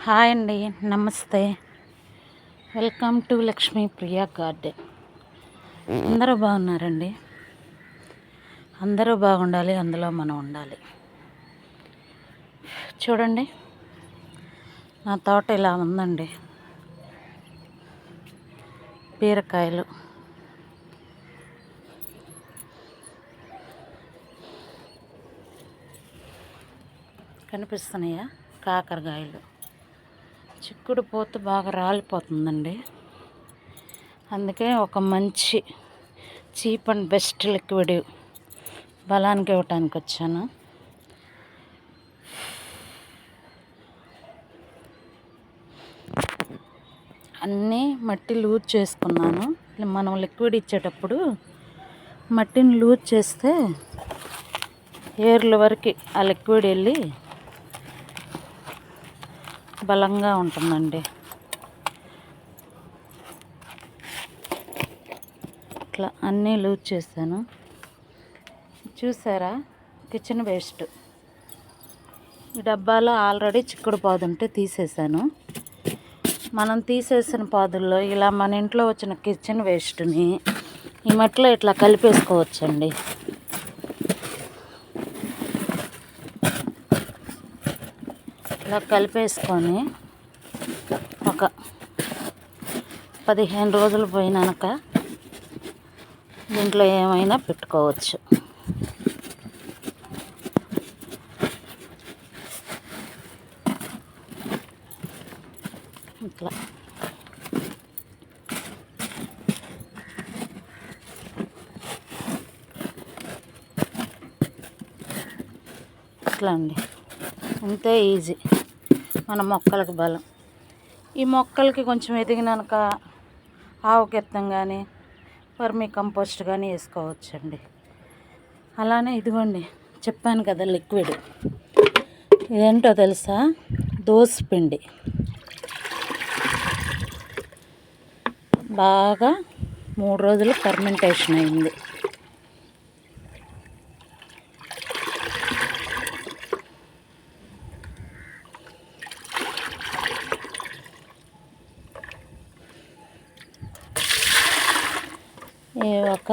Hi అండి, నమస్తే. Welcome to Lakshmi Priya garden. అందరూ బాగున్నారండి. అందరూ బాగుండాలి, అందులో మనం ఉండాలి. చూడండి, నా తోట ఇలా ఉందండి. బీరకాయలు, కనిపిస్తున్నాయా? కాకరకాయలు, చిక్కుడు పోతు బాగా రాలిపోతుందండి. అందుకే ఒక మంచి చీప్ అండ్ బెస్ట్ లిక్విడ్ బలానికి ఇవ్వటానికి వచ్చాను. అన్నీ మట్టి లూజ్ చేసుకున్నాను. మనం లిక్విడ్ ఇచ్చేటప్పుడు మట్టిని లూజ్ చేస్తే ఏర్ల వరకు ఆ లిక్విడ్ వెళ్ళి బలంగా ఉంటుందండి. ఇట్లా అన్నీ లూజ్ చేశాను. చూసారా? కిచెన్ వేస్ట్ ఈ డబ్బాలో ఆల్రెడీ చిక్కుడు పాదు ఉంటే తీసేసాను. మనం తీసేసిన పాదుల్లో ఇలా మన ఇంట్లో వచ్చిన కిచెన్ వేస్ట్ని ఈ మట్టిలో ఇట్లా కలిపేసుకోవచ్చండి. ఇలా కలిపేసుకొని ఒక 15 రోజులు పోయినాక దీంట్లో ఏమైనా పెట్టుకోవచ్చు. ఇట్లా ఇట్లా అండి, అంతే ఈజీ. మన మొక్కలకు బలం. ఈ మొక్కలకి కొంచెం ఎదిగినాక ఆవు గెత్తం కానీ వర్మీ కంపోస్ట్ కానీ వేసుకోవచ్చండి. అలానే ఇదిగోండి, చెప్పాను కదా లిక్విడ్, ఇదేంటో తెలుసా? దోసపిండి. బాగా 3 రోజులు ఫర్మెంటేషన్ అయింది. ఒక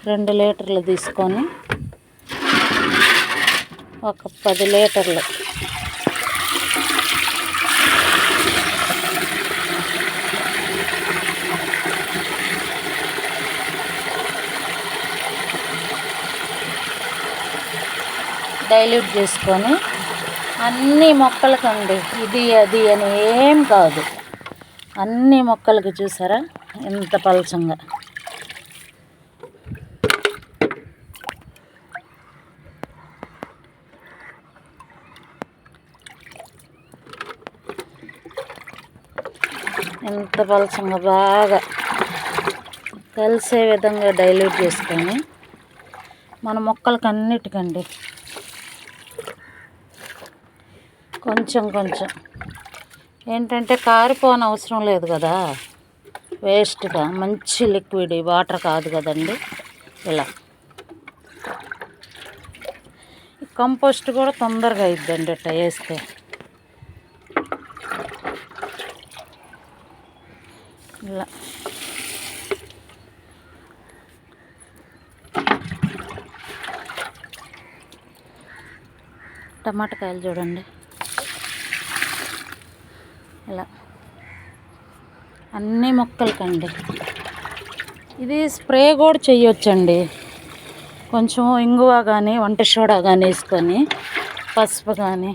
2 లీటర్లు తీసుకొని ఒక 10 లీటర్లు డైల్యూట్ చేసుకొని అన్ని మొక్కలకండి, ఇది అది అని ఏం కాదు, అన్ని మొక్కలకి. చూసారా ఎంత పలచంగా? ఎంత పలచంగా బాగా కలిసే విధంగా డైల్యూట్ చేసుకొని మన మొక్కలకి అన్నిటికండి కొంచెం కొంచెం, ఏంటంటే కారిపోని అవసరం లేదు కదా, వేస్ట్గా మంచి లిక్విడ్, వాటర్ కాదు కదండి. ఇలా కంపోస్ట్ కూడా తొందరగా అయిద్దండి ఇట్లా వేస్తే. ఇలా టమాటకాయలు చూడండి, ఇలా అన్ని మొక్కలకండి. ఇది స్ప్రే కూడా చేయొచ్చండి. కొంచెం ఇంగువ కానీ వంట సోడా కానీ వేసుకొని పసుపు కానీ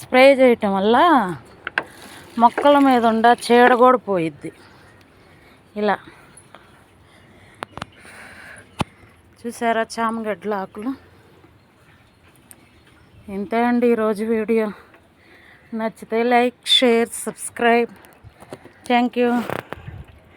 స్ప్రే చేయటం వల్ల మొక్కల మీద ఉండ చీడ కూడా పోయిద్ది. ఇలా చూసారా చామగడ్డల ఆకులు? ఇంతే అండి ఈరోజు వీడియో. నచ్చితే like, share, subscribe. Thank you.